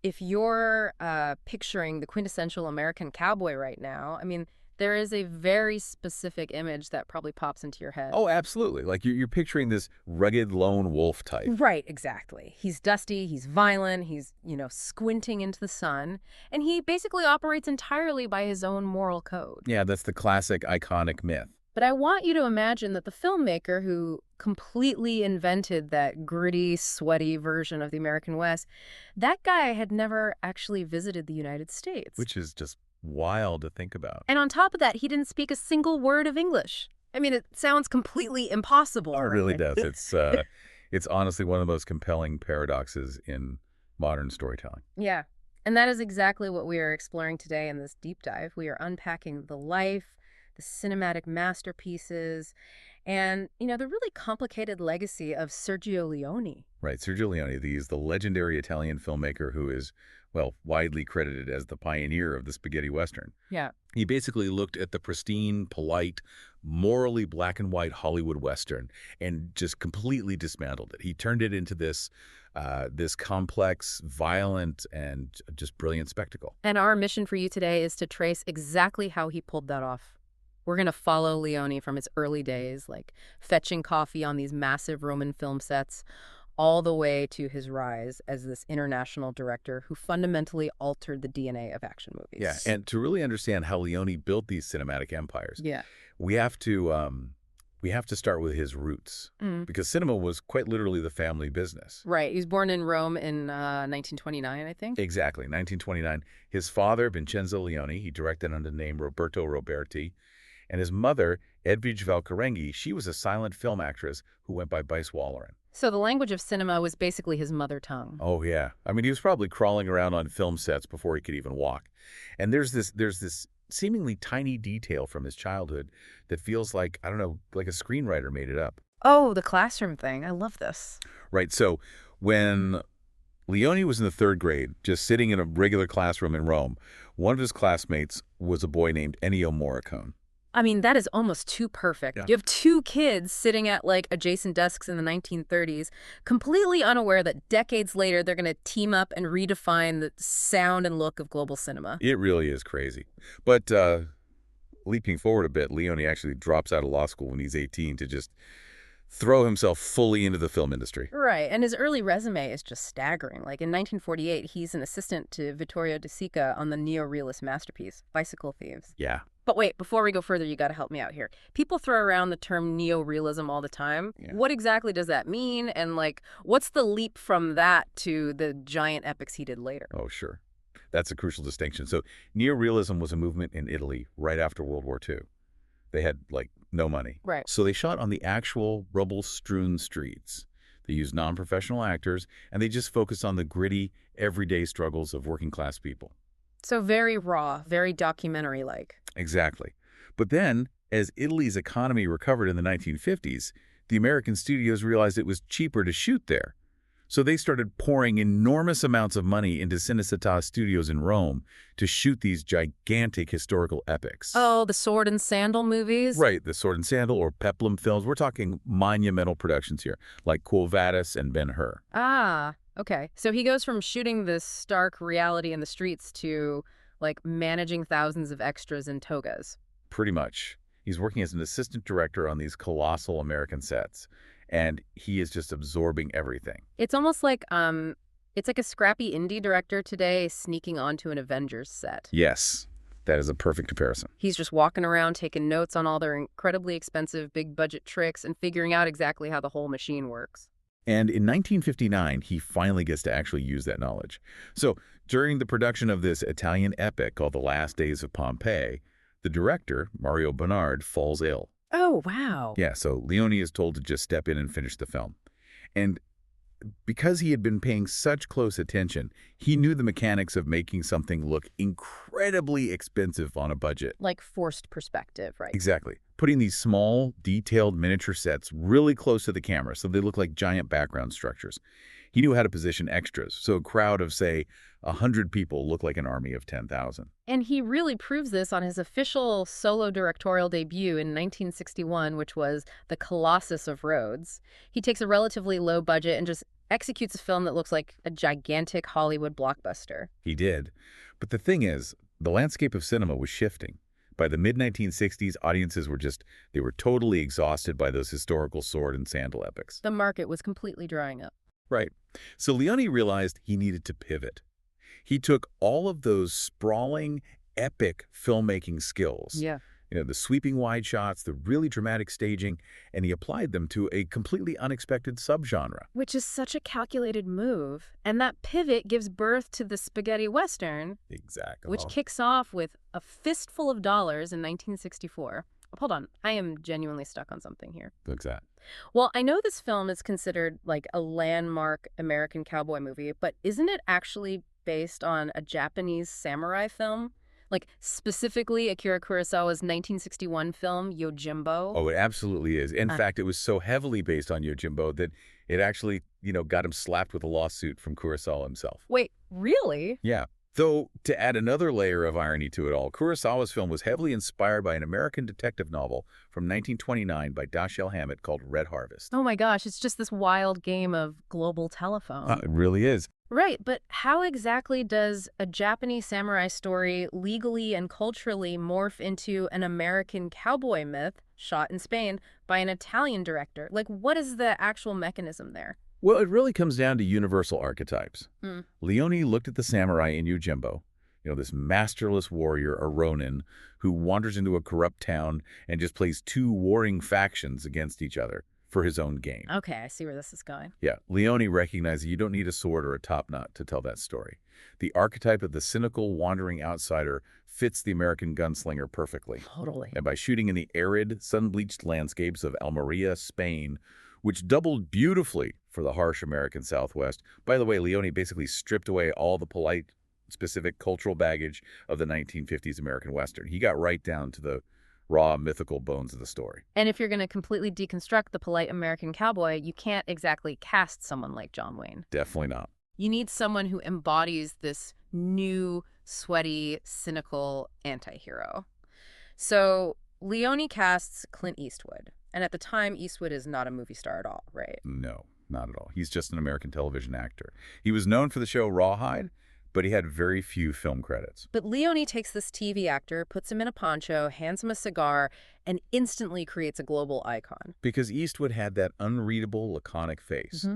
if you're picturing the quintessential American cowboy right now, I mean, there is a very specific image that probably pops into your head. Oh, absolutely. Like you're picturing this rugged lone wolf type. Right, exactly. He's dusty, he's violent, he's, squinting into the sun, and he basically operates entirely by his own moral code. Yeah, that's the classic iconic myth. But I want you to imagine that the filmmaker who completely invented that gritty, sweaty version of the American West, that guy had never actually visited the United States. Which is just wild to think about. And on top of that, he didn't speak a single word of English. I mean, it sounds completely impossible. It really does. It's honestly one of the most compelling paradoxes in modern storytelling. Yeah. And that is exactly what we are exploring today in this deep dive. We are unpacking the life, the cinematic masterpieces, and, the really complicated legacy of Sergio Leone. Right. Sergio Leone, he's the legendary Italian filmmaker who is, well, widely credited as the pioneer of the spaghetti Western. Yeah. He basically looked at the pristine, polite, morally black and white Hollywood Western and just completely dismantled it. He turned it into this complex, violent, and just brilliant spectacle. And our mission for you today is to trace exactly how he pulled that off. We're going to follow Leone from his early days, like fetching coffee on these massive Roman film sets, all the way to his rise as this international director who fundamentally altered the DNA of action movies. Yeah, and to really understand how Leone built these cinematic empires, yeah, we have to start with his roots, because cinema was quite literally the family business. Right. He was born in Rome in 1929, I think. Exactly, 1929. His father, Vincenzo Leone, he directed under the name Roberto Roberti, and his mother, Edwige Valcareggi, she was a silent film actress who went by Bice Wallerin. So the language of cinema was basically his mother tongue. Oh, yeah. I mean, he was probably crawling around on film sets before he could even walk. And there's this seemingly tiny detail from his childhood that feels like, I don't know, like a screenwriter made it up. Oh, the classroom thing. I love this. Right. So when Leone was in the third grade, just sitting in a regular classroom in Rome, one of his classmates was a boy named Ennio Morricone. I mean, that is almost too perfect. Yeah. You have two kids sitting at, adjacent desks in the 1930s, completely unaware that decades later they're going to team up and redefine the sound and look of global cinema. It really is crazy. But leaping forward a bit, Leone actually drops out of law school when he's 18 to just throw himself fully into the film industry. Right, and his early resume is just staggering. Like in 1948, he's an assistant to Vittorio De Sica on the neo-realist masterpiece, Bicycle Thieves. Yeah. But wait, before we go further, you got to help me out here. People throw around the term neo-realism all the time. Yeah. What exactly does that mean? And what's the leap from that to the giant epics he did later? Oh, sure. That's a crucial distinction. So neo-realism was a movement in Italy right after World War II. They had, no money. Right. So they shot on the actual rubble-strewn streets. They used non-professional actors, and they just focused on the gritty, everyday struggles of working-class people. So very raw, very documentary-like. Exactly. But then, as Italy's economy recovered in the 1950s, the American studios realized it was cheaper to shoot there. So they started pouring enormous amounts of money into Cinecittà studios in Rome to shoot these gigantic historical epics. Oh, the sword and sandal movies? Right, the sword and sandal or peplum films. We're talking monumental productions here, like Quo Vadis and Ben-Hur. Ah, okay. So he goes from shooting this stark reality in the streets to, managing thousands of extras in togas. Pretty much. He's working as an assistant director on these colossal American sets, and he is just absorbing everything. It's almost like it's like a scrappy indie director today sneaking onto an Avengers set. Yes, that is a perfect comparison. He's just walking around taking notes on all their incredibly expensive big budget tricks and figuring out exactly how the whole machine works. And in 1959, he finally gets to actually use that knowledge. So during the production of this Italian epic called The Last Days of Pompeii, the director, Mario Bernard, falls ill. Oh, wow. Yeah, so Leone is told to just step in and finish the film. And because he had been paying such close attention, he knew the mechanics of making something look incredibly expensive on a budget. Like forced perspective, right? Exactly. Putting these small, detailed miniature sets really close to the camera so they look like giant background structures. He knew how to position extras, so a crowd of, say, 100 people looked like an army of 10,000. And he really proves this on his official solo directorial debut in 1961, which was The Colossus of Rhodes. He takes a relatively low budget and just executes a film that looks like a gigantic Hollywood blockbuster. He did. But the thing is, the landscape of cinema was shifting. By the mid-1960s, audiences they were totally exhausted by those historical sword and sandal epics. The market was completely drying up. Right. So Leone realized he needed to pivot. He took all of those sprawling, epic filmmaking skills, Yeah. the sweeping wide shots, the really dramatic staging, and he applied them to a completely unexpected subgenre. Which is such a calculated move. And that pivot gives birth to the spaghetti western, Exactly. which kicks off with A Fistful of Dollars in 1964. Hold on, I am genuinely stuck on something here. Exactly. Well, I know this film is considered like a landmark American cowboy movie, but isn't it actually based on a Japanese samurai film? Like, specifically Akira Kurosawa's 1961 film, Yojimbo? Oh, it absolutely is. In fact, it was so heavily based on Yojimbo that it actually, got him slapped with a lawsuit from Kurosawa himself. Wait, really? Yeah. Though, to add another layer of irony to it all, Kurosawa's film was heavily inspired by an American detective novel from 1929 by Dashiell Hammett called Red Harvest. Oh my gosh, it's just this wild game of global telephone. It really is. Right, but how exactly does a Japanese samurai story legally and culturally morph into an American cowboy myth shot in Spain by an Italian director? Like, what is the actual mechanism there? Well, it really comes down to universal archetypes. Hmm. Leone looked at the samurai in Yojimbo, this masterless warrior, a ronin, who wanders into a corrupt town and just plays two warring factions against each other for his own gain. Okay, I see where this is going. Yeah, Leone recognized that you don't need a sword or a top knot to tell that story. The archetype of the cynical, wandering outsider fits the American gunslinger perfectly. Totally. And by shooting in the arid, sun-bleached landscapes of Almeria, Spain, which doubled beautifully for the harsh American Southwest. By the way, Leone basically stripped away all the polite, specific cultural baggage of the 1950s American Western. He got right down to the raw, mythical bones of the story. And if you're going to completely deconstruct the polite American cowboy, you can't exactly cast someone like John Wayne. Definitely not. You need someone who embodies this new, sweaty, cynical anti-hero. So Leone casts Clint Eastwood. And at the time, Eastwood is not a movie star at all, right? No, not at all. He's just an American television actor. He was known for the show Rawhide, but he had very few film credits. But Leone takes this TV actor, puts him in a poncho, hands him a cigar, and instantly creates a global icon. Because Eastwood had that unreadable, laconic face.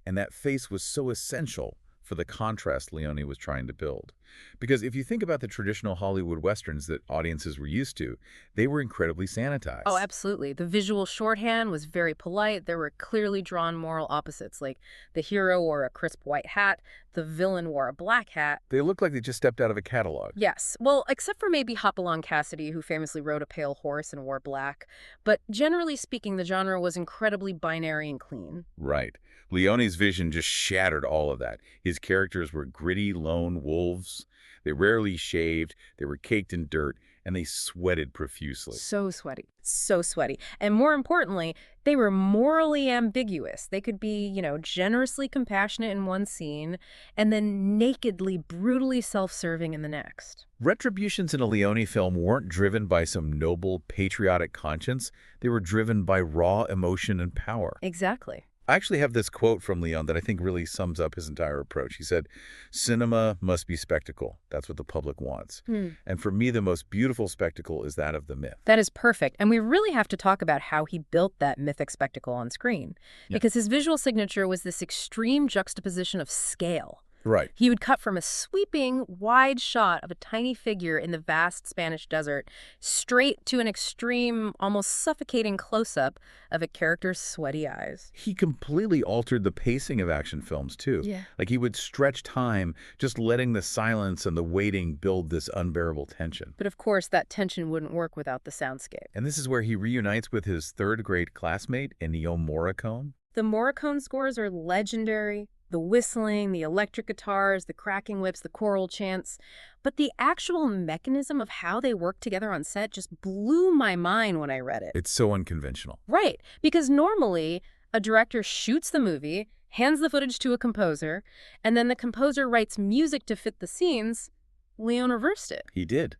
And that face was so essential for the contrast Leone was trying to build. Because if you think about the traditional Hollywood Westerns that audiences were used to, they were incredibly sanitized. Oh, absolutely. The visual shorthand was very polite. There were clearly drawn moral opposites, like the hero wore a crisp white hat, the villain wore a black hat. They looked like they just stepped out of a catalog. Yes. Well, except for maybe Hopalong Cassidy, who famously rode a pale horse and wore black. But generally speaking, the genre was incredibly binary and clean. Right. Leone's vision just shattered all of that. His characters were gritty, lone wolves. They rarely shaved, they were caked in dirt, and they sweated profusely. So sweaty. So sweaty. And more importantly, they were morally ambiguous. They could be, generously compassionate in one scene and then nakedly, brutally self-serving in the next. Retributions in a Leone film weren't driven by some noble, patriotic conscience. They were driven by raw emotion and power. Exactly. I actually have this quote from Leone that I think really sums up his entire approach. He said, "Cinema must be spectacle. That's what the public wants. And for me, the most beautiful spectacle is that of the myth." That is perfect. And we really have to talk about how he built that mythic spectacle on screen. Because his visual signature was this extreme juxtaposition of scale. Right. He would cut from a sweeping, wide shot of a tiny figure in the vast Spanish desert straight to an extreme, almost suffocating close-up of a character's sweaty eyes. He completely altered the pacing of action films, too. Yeah. Like he would stretch time, just letting the silence and the waiting build this unbearable tension. But of course, that tension wouldn't work without the soundscape. And this is where he reunites with his third-grade classmate, Ennio Morricone. The Morricone scores are legendary. The whistling, the electric guitars, the cracking whips, the choral chants. But the actual mechanism of how they work together on set just blew my mind when I read it. It's so unconventional. Right, because normally a director shoots the movie, hands the footage to a composer, and then the composer writes music to fit the scenes. Leone reversed it. He did.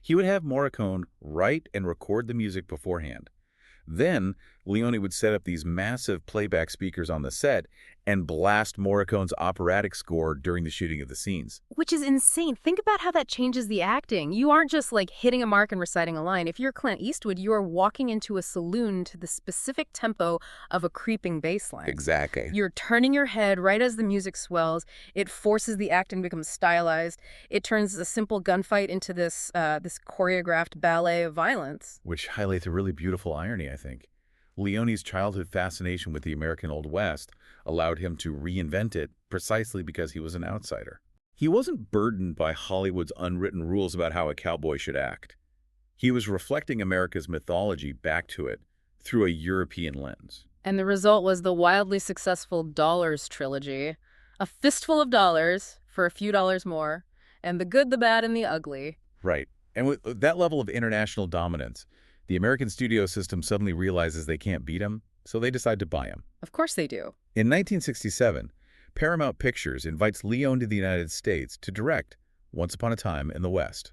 He would have Morricone write and record the music beforehand. Then, Leone would set up these massive playback speakers on the set and blast Morricone's operatic score during the shooting of the scenes. Which is insane. Think about how that changes the acting. You aren't just like hitting a mark and reciting a line. If you're Clint Eastwood, you are walking into a saloon to the specific tempo of a creeping bass line. Exactly. You're turning your head right as the music swells. It forces the acting to become stylized. It turns a simple gunfight into this choreographed ballet of violence. Which highlights a really beautiful irony, I think. Leone's childhood fascination with the American Old West allowed him to reinvent it precisely because he was an outsider. He wasn't burdened by Hollywood's unwritten rules about how a cowboy should act. He was reflecting America's mythology back to it through a European lens. And the result was the wildly successful Dollars Trilogy, A Fistful of Dollars for a few dollars more, and The Good, the Bad, and the Ugly. Right. And with that level of international dominance, the American studio system suddenly realizes they can't beat him, so they decide to buy him. Of course they do. In 1967, Paramount Pictures invites Leone to the United States to direct Once Upon a Time in the West.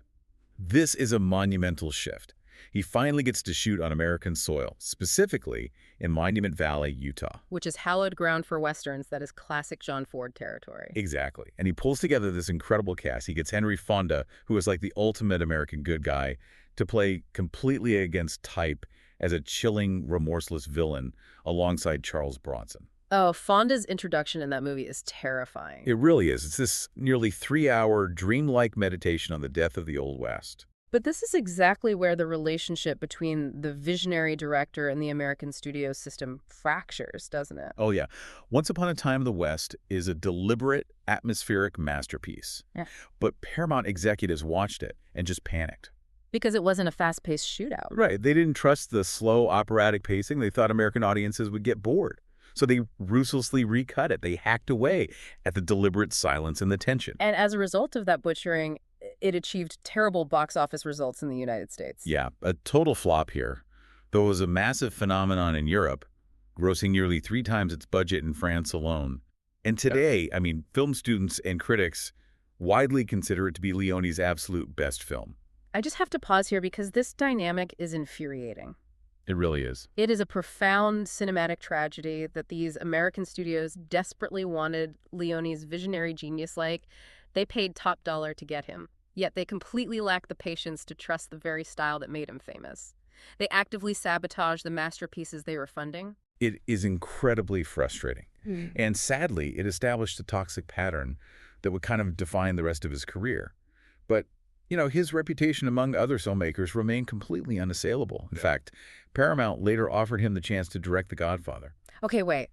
This is a monumental shift. He finally gets to shoot on American soil, specifically in Monument Valley, Utah. Which is hallowed ground for Westerns that is classic John Ford territory. Exactly. And he pulls together this incredible cast. He gets Henry Fonda, who is like the ultimate American good guy, to play completely against type as a chilling, remorseless villain alongside Charles Bronson. Oh, Fonda's introduction in that movie is terrifying. It really is. It's this nearly 3-hour, dreamlike meditation on the death of the Old West. But this is exactly where the relationship between the visionary director and the American studio system fractures, doesn't it? Oh, yeah. Once Upon a Time in the West is a deliberate, atmospheric masterpiece. Yeah. But Paramount executives watched it and just panicked. Because it wasn't a fast-paced shootout. Right. They didn't trust the slow operatic pacing. They thought American audiences would get bored. So they ruthlessly recut it. They hacked away at the deliberate silence and the tension. And as a result of that butchering, it achieved terrible box office results in the United States. Yeah, a total flop here. Though it was a massive phenomenon in Europe, grossing nearly 3 times its budget in France alone. And today, I mean, film students and critics widely consider it to be Leone's absolute best film. I just have to pause here because this dynamic is infuriating. It really is. It is a profound cinematic tragedy that these American studios desperately wanted Leone's visionary genius like. They paid top dollar to get him, yet they completely lack the patience to trust the very style that made him famous. They actively sabotage the masterpieces they were funding. It is incredibly frustrating. And sadly, it established a toxic pattern that would kind of define the rest of his career. But his reputation among other filmmakers remained completely unassailable. In fact, Paramount later offered him the chance to direct The Godfather. Okay, wait.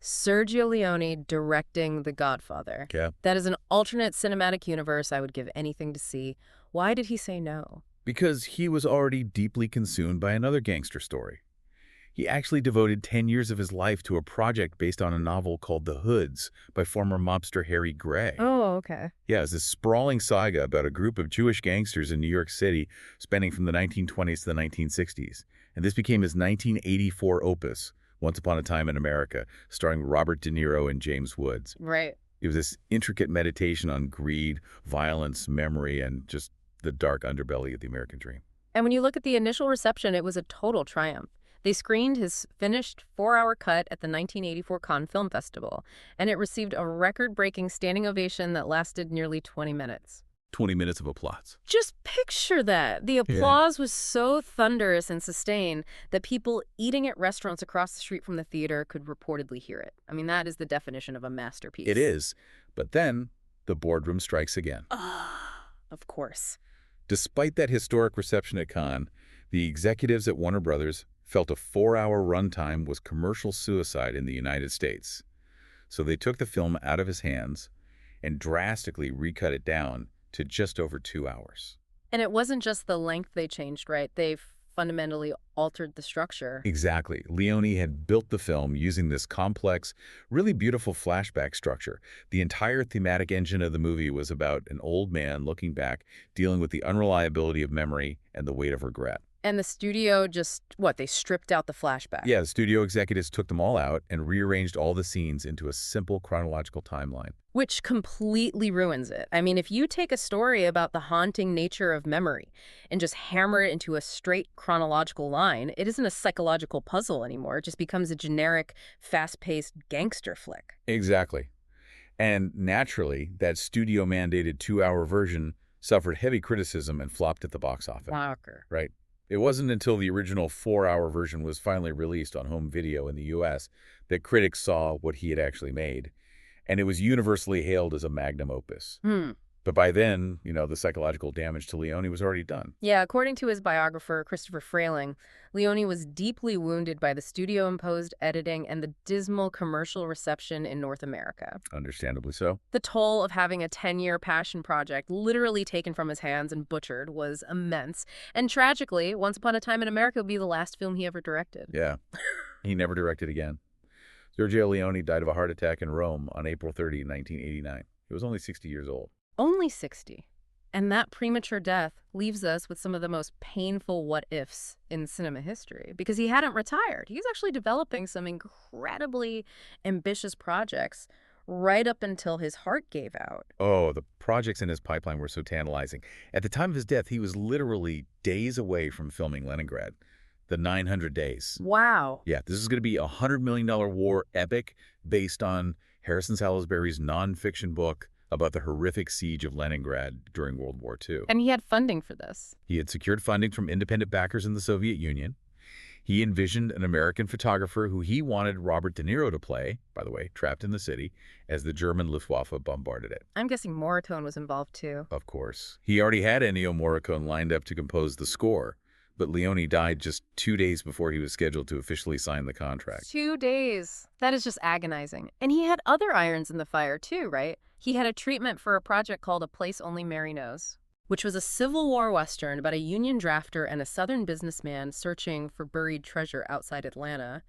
Sergio Leone directing The Godfather. Yeah. That is an alternate cinematic universe I would give anything to see. Why did he say no? Because he was already deeply consumed by another gangster story. He actually devoted 10 years of his life to a project based on a novel called The Hoods by former mobster Harry Gray. Oh, okay. Yeah, it's this sprawling saga about a group of Jewish gangsters in New York City spanning from the 1920s to the 1960s. And this became his 1984 opus, Once Upon a Time in America, starring Robert De Niro and James Woods. Right. It was this intricate meditation on greed, violence, memory, and just the dark underbelly of the American dream. And when you look at the initial reception, it was a total triumph. They screened his finished 4-hour cut at the 1984 Cannes Film Festival, and it received a record-breaking standing ovation that lasted nearly 20 minutes. 20 minutes of applause. Just picture that. The applause was so thunderous and sustained that people eating at restaurants across the street from the theater could reportedly hear it. I mean, that is the definition of a masterpiece. It is. But then the boardroom strikes again. Of course. Despite that historic reception at Cannes, the executives at Warner Brothers felt a 4-hour runtime was commercial suicide in the United States. So they took the film out of his hands and drastically recut it down to just over 2 hours. And it wasn't just the length they changed, right? They fundamentally altered the structure. Exactly. Leone had built the film using this complex, really beautiful flashback structure. The entire thematic engine of the movie was about an old man looking back, dealing with the unreliability of memory and the weight of regret. And the studio just, what, they stripped out the flashback? Yeah, the studio executives took them all out and rearranged all the scenes into a simple chronological timeline. Which completely ruins it. I mean, if you take a story about the haunting nature of memory and just hammer it into a straight chronological line, it isn't a psychological puzzle anymore. It just becomes a generic, fast-paced gangster flick. Exactly. And naturally, that studio-mandated 2-hour version suffered heavy criticism and flopped at the box office. Shocker. Right. It wasn't until the original 4-hour version was finally released on home video in the U.S. that critics saw what he had actually made, and it was universally hailed as a magnum opus. But by then, the psychological damage to Leone was already done. Yeah, according to his biographer, Christopher Frayling, Leone was deeply wounded by the studio-imposed editing and the dismal commercial reception in North America. Understandably so. The toll of having a 10-year passion project literally taken from his hands and butchered was immense. And tragically, Once Upon a Time in America would be the last film he ever directed. Yeah. He never directed again. Sergio Leone died of a heart attack in Rome on April 30, 1989. He was only 60 years old. Only 60. And that premature death leaves us with some of the most painful what-ifs in cinema history, because he hadn't retired. He was actually developing some incredibly ambitious projects right up until his heart gave out. Oh, the projects in his pipeline were so tantalizing. At the time of his death, he was literally days away from filming Leningrad, the 900 Days. Wow. Yeah, this is going to be a $100 million war epic based on Harrison Salisbury's nonfiction book about the horrific siege of Leningrad during World War II. And he had funding for this. He had secured funding from independent backers in the Soviet Union. He envisioned an American photographer who he wanted Robert De Niro to play, by the way, trapped in the city, as the German Luftwaffe bombarded it. I'm guessing Morricone was involved too. Of course. He already had Ennio Morricone lined up to compose the score, but Leone died just 2 days before he was scheduled to officially sign the contract. 2 days. That is just agonizing. And he had other irons in the fire too, right? He had a treatment for a project called A Place Only Mary Knows, which was a Civil War Western about a Union drafter and a Southern businessman searching for buried treasure outside Atlanta.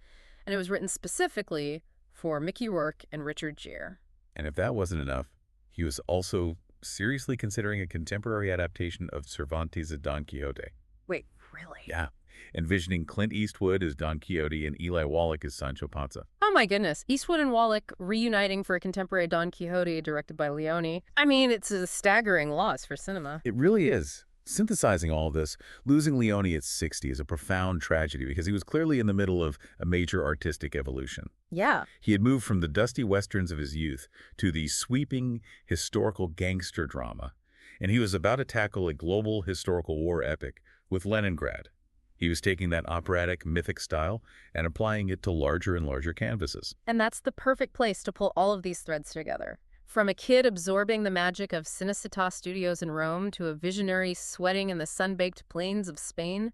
And it was written specifically for Mickey Rourke and Richard Gere. And if that wasn't enough, he was also seriously considering a contemporary adaptation of Cervantes' Don Quixote. Wait, really? Yeah. Envisioning Clint Eastwood as Don Quixote and Eli Wallach as Sancho Panza. Oh my goodness. Eastwood and Wallach reuniting for a contemporary Don Quixote directed by Leone. I mean, it's a staggering loss for cinema. It really is. Synthesizing all of this, losing Leone at 60 is a profound tragedy because he was clearly in the middle of a major artistic evolution. Yeah. He had moved from the dusty westerns of his youth to the sweeping historical gangster drama, and he was about to tackle a global historical war epic with Leningrad. He was taking that operatic, mythic style and applying it to larger and larger canvases. And that's the perfect place to pull all of these threads together. From a kid absorbing the magic of Cinecittà Studios in Rome to a visionary sweating in the sun-baked plains of Spain,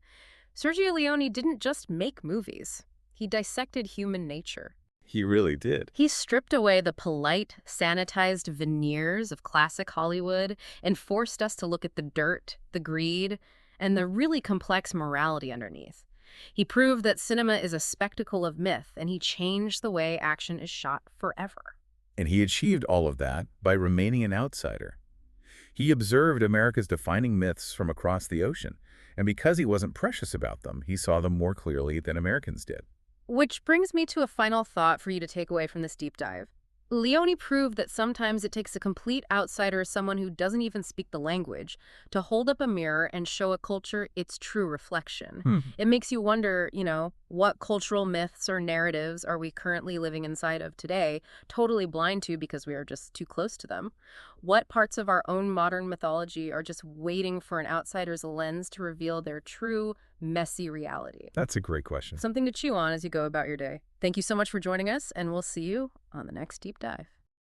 Sergio Leone didn't just make movies. He dissected human nature. He really did. He stripped away the polite, sanitized veneers of classic Hollywood and forced us to look at the dirt, the greed, and the really complex morality underneath. He proved that cinema is a spectacle of myth, and he changed the way action is shot forever. And he achieved all of that by remaining an outsider. He observed America's defining myths from across the ocean, and because he wasn't precious about them, he saw them more clearly than Americans did. Which brings me to a final thought for you to take away from this deep dive. Leone proved that sometimes it takes a complete outsider, someone who doesn't even speak the language, to hold up a mirror and show a culture its true reflection. It makes you wonder, what cultural myths or narratives are we currently living inside of today, totally blind to because we are just too close to them? What parts of our own modern mythology are just waiting for an outsider's lens to reveal their true, messy reality? That's a great question. Something to chew on as you go about your day. Thank you so much for joining us, and we'll see you on the next deep dive.